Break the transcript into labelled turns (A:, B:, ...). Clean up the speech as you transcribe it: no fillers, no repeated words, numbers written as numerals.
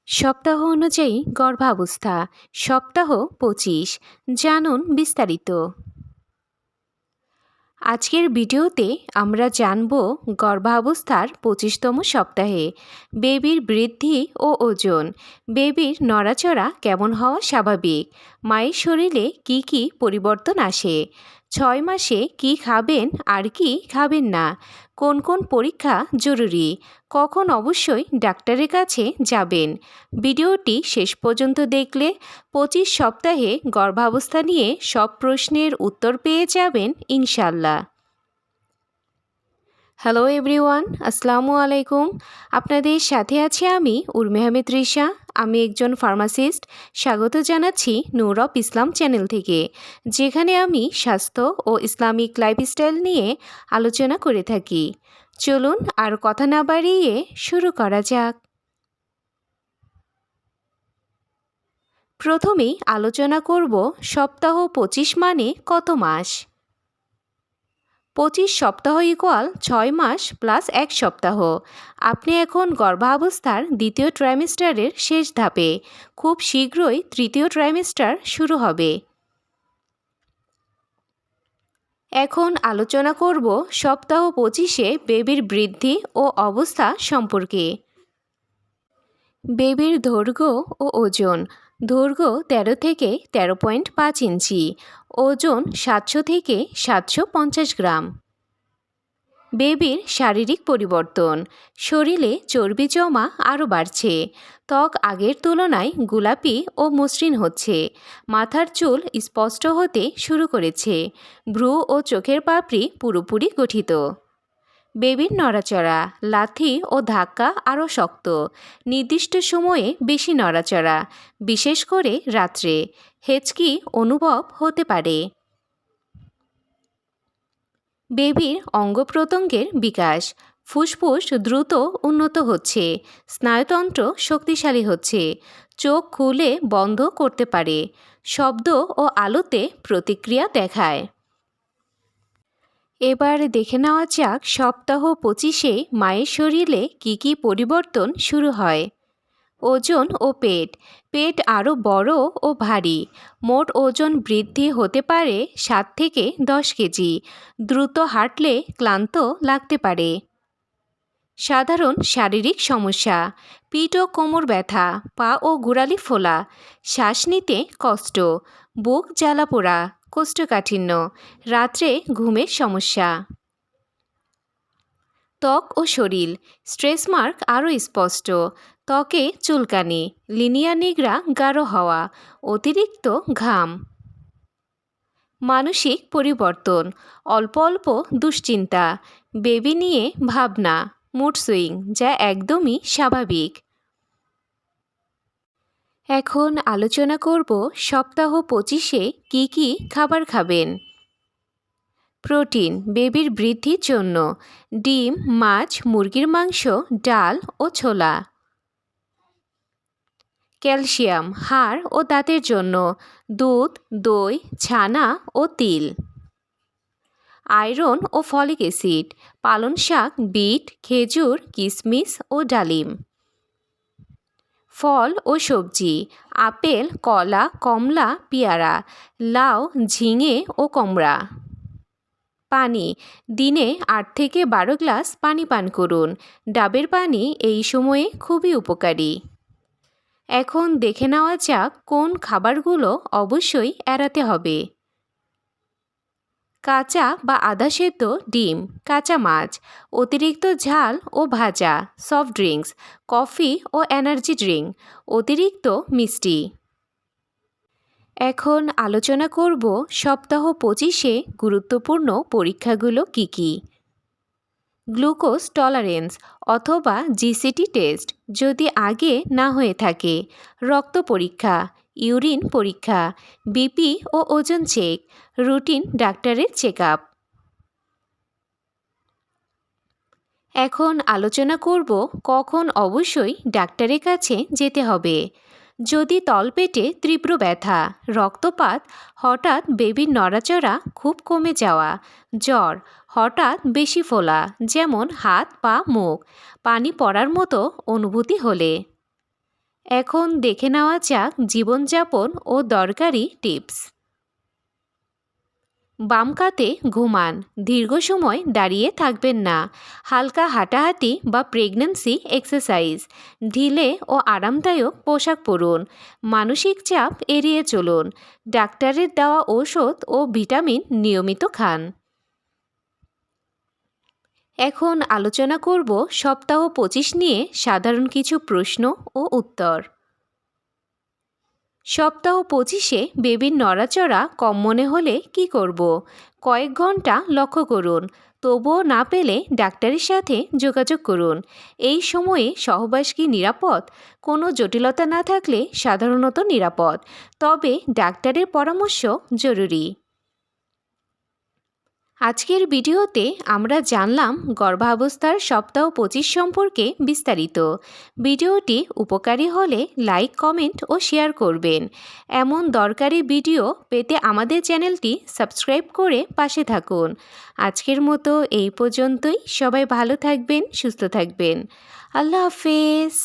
A: সপ্তাহ অনুযায়ী গর্ভাবস্থা সপ্তাহ ২৫। জানুন বিস্তারিত। আজকের ভিডিওতে আমরা জানব গর্ভাবস্থার ২৫তম সপ্তাহে বেবির বৃদ্ধি ও ওজন, বেবির নড়াচড়া কেমন হওয়া স্বাভাবিক, মায়ের শরীরে কি কি পরিবর্তন আসে, ৬ মাসে কি খাবেন আর কি খাবেন না, কোন কোন পরীক্ষা জরুরি, কখন অবশ্যই ডাক্তারের কাছে যাবেন। ভিডিওটি শেষ পর্যন্ত দেখলে ২৫ সপ্তাহে গর্ভাবস্থা নিয়ে সব প্রশ্নের উত্তর পেয়ে যাবেন ইনশাল্লাহ। হ্যালো এভরিওয়ান, আসসালামু আলাইকুম। আপনাদের সাথে আছি আমি উর্মি আহমেদ রিশা। আমি একজন ফার্মাসিস্ট। স্বাগত জানাচ্ছি নূর অফ ইসলাম চ্যানেল থেকে, যেখানে আমি স্বাস্থ্য ও ইসলামিক লাইফস্টাইল নিয়ে আলোচনা করে থাকি। চলুন আর কথা না বাড়িয়ে শুরু করা যাক। প্রথমেই আলোচনা করব সপ্তাহ ২৫ মানে কত মাস। ২৫ সপ্তাহ ইকুয়াল ৬ মাস প্লাস ১ সপ্তাহ। আপনি এখন গর্ভাবস্থার দ্বিতীয় ট্রাইমেস্টারের শেষ ধাপে। খুব শীঘ্রই তৃতীয় ট্রাইমেস্টার শুরু হবে। এখন আলোচনা করব সপ্তাহ ২৫-এ বেবির বৃদ্ধি ও অবস্থা সম্পর্কে। বেবির দৈর্ঘ্য ও ওজন। দৈর্ঘ্য ১৩ থেকে ১৩.৫ ইঞ্চি, ওজন ৭০০ থেকে ৭৫০ গ্রাম। বেবির শারীরিক পরিবর্তন। শরীরে চর্বি জমা আরও বাড়ছে, ত্বক আগের তুলনায় গোলাপি ও মসৃণ হচ্ছে, মাথার চুল স্পষ্ট হতে শুরু করেছে, ভ্রু ও চোখের পাপড়ি পুরোপুরি গঠিত। বেবির নড়াচড়া, লাথি ও ধাক্কা আরও শক্ত, নির্দিষ্ট সময়ে বেশি নড়াচড়া, বিশেষ করে রাত্রে, হেঁচকি অনুভব হতে পারে। বেবির অঙ্গপ্রত্যঙ্গের বিকাশ। ফুসফুস দ্রুত উন্নত হচ্ছে, স্নায়ুতন্ত্র শক্তিশালী হচ্ছে, চোখ খুলে বন্ধ করতে পারে, শব্দ ও আলোতে প্রতিক্রিয়া দেখায়। এবার দেখে নেওয়া যাক সপ্তাহ ২৫-এ মায়ের শরীরে কী কী পরিবর্তন শুরু হয়। ওজন ও পেট। পেট আরও বড় ও ভারী। মোট ওজন বৃদ্ধি হতে পারে ৭ থেকে ১০ কেজি। দ্রুত হাঁটলে ক্লান্ত লাগতে পারে। সাধারণ শারীরিক সমস্যা: পিঠ ও কোমর ব্যথা, পা ও গোড়ালি ফোলা, শ্বাস নিতে কষ্ট, বুক জ্বালাপোড়া, কোষ্ঠকাঠিন্য, রাত্রে ঘুমের সমস্যা। ত্বক ও শরীর। স্ট্রেস মার্ক আরও স্পষ্ট, ত্বকে চুলকানি, লিনিয়া নিগড়া গাঢ় হওয়া, অতিরিক্ত ঘাম। মানসিক পরিবর্তন: অল্প অল্প দুশ্চিন্তা, বেবি নিয়ে ভাবনা, মুড সুইং, যা একদমই স্বাভাবিক। এখন আলোচনা করব সপ্তাহ ২৫-এ কী কী খাবার খাবেন। প্রোটিন বেবির বৃদ্ধির জন্য: ডিম, মাছ, মুরগির মাংস, ডাল ও ছোলা। ক্যালসিয়াম হাড় ও দাঁতের জন্য: দুধ, দই, ছানা ও তিল। আয়রন ও ফলিক অ্যাসিড: পালং শাক, বিট, খেজুর, কিশমিশ ও ডালিম। ফল ও সবজি: আপেল, কলা, কমলা, পেয়ারা, লাউ, ঝিঙে ও কুমড়া। পানি: দিনে ৮ থেকে ১২ গ্লাস পানি পান করুন। ডাবের পানি এই সময়ে খুবই উপকারী। এখন দেখে নেওয়া যাক কোন খাবারগুলো অবশ্যই এড়াতে হবে। কাঁচা বা আধা সেদ্ধ ডিম, কাঁচা মাছ, অতিরিক্ত ঝাল ও ভাজা, সফট ড্রিঙ্কস, কফি ও এনার্জি ড্রিঙ্ক, অতিরিক্ত মিষ্টি। এখন আলোচনা করব সপ্তাহ ২৫-এ গুরুত্বপূর্ণ পরীক্ষাগুলো কী কী। গ্লুকোজ টলারেন্স অথবা জিসিটি টেস্ট যদি আগে না হয়ে থাকে, রক্ত পরীক্ষা, ইউরিন পরীক্ষা, বিপি ও ওজন চেক, রুটিন ডাক্তারের চেকআপ। এখন আলোচনা করব কখন অবশ্যই ডাক্তারের কাছে যেতে হবে। যদি তলপেটে তীব্র ব্যথা, রক্তপাত, হঠাৎ বেবির নড়াচড়া খুব কমে যাওয়া, জ্বর, হঠাৎ বেশি ফোলা যেমন হাত পা মুখ, পানি পড়ার মতো অনুভূতি হলে। এখন দেখে নেওয়া যাক জীবনযাপন ও দরকারি টিপস। বাম কাতে ঘুমান, দীর্ঘ সময় দাঁড়িয়ে থাকবেন না। হালকা হাঁটাহাঁটি বা প্রেগন্যান্সি এক্সারসাইজ, ঢিলে ও আরামদায়ক পোশাক পরুন। মানসিক চাপ এড়িয়ে চলুন। ডাক্তারের দেওয়া ঔষধ ও ভিটামিন নিয়মিত খান। এখন আলোচনা করব সপ্তাহ 25 নিয়ে সাধারণ কিছু প্রশ্ন ও উত্তর। সপ্তাহ 25-এ বেবির নড়াচড়া কম মনে হলে কি করব? কয়েক ঘন্টা লক্ষ্য করুন। তবুও না পেলে ডাক্তারের সাথে যোগাযোগ করুন। এই সময়ে সহবাস কি নিরাপদ? কোনো জটিলতা না থাকলে সাধারণত নিরাপদ, তবে ডাক্তারের পরামর্শ জরুরি। আজকের ভিডিওতে আমরা জানলাম গর্ভাবস্থার সপ্তাহ 25 সম্পর্কে বিস্তারিত। ভিডিওটি উপকারী হলে লাইক, কমেন্ট ও শেয়ার করবেন। এমন দরকারি ভিডিও পেতে আমাদের চ্যানেলটি সাবস্ক্রাইব করে পাশে থাকুন। আজকের মতো এই পর্যন্তই। সবাই ভালো থাকবেন, সুস্থ থাকবেন। আল্লাহ হাফেজ।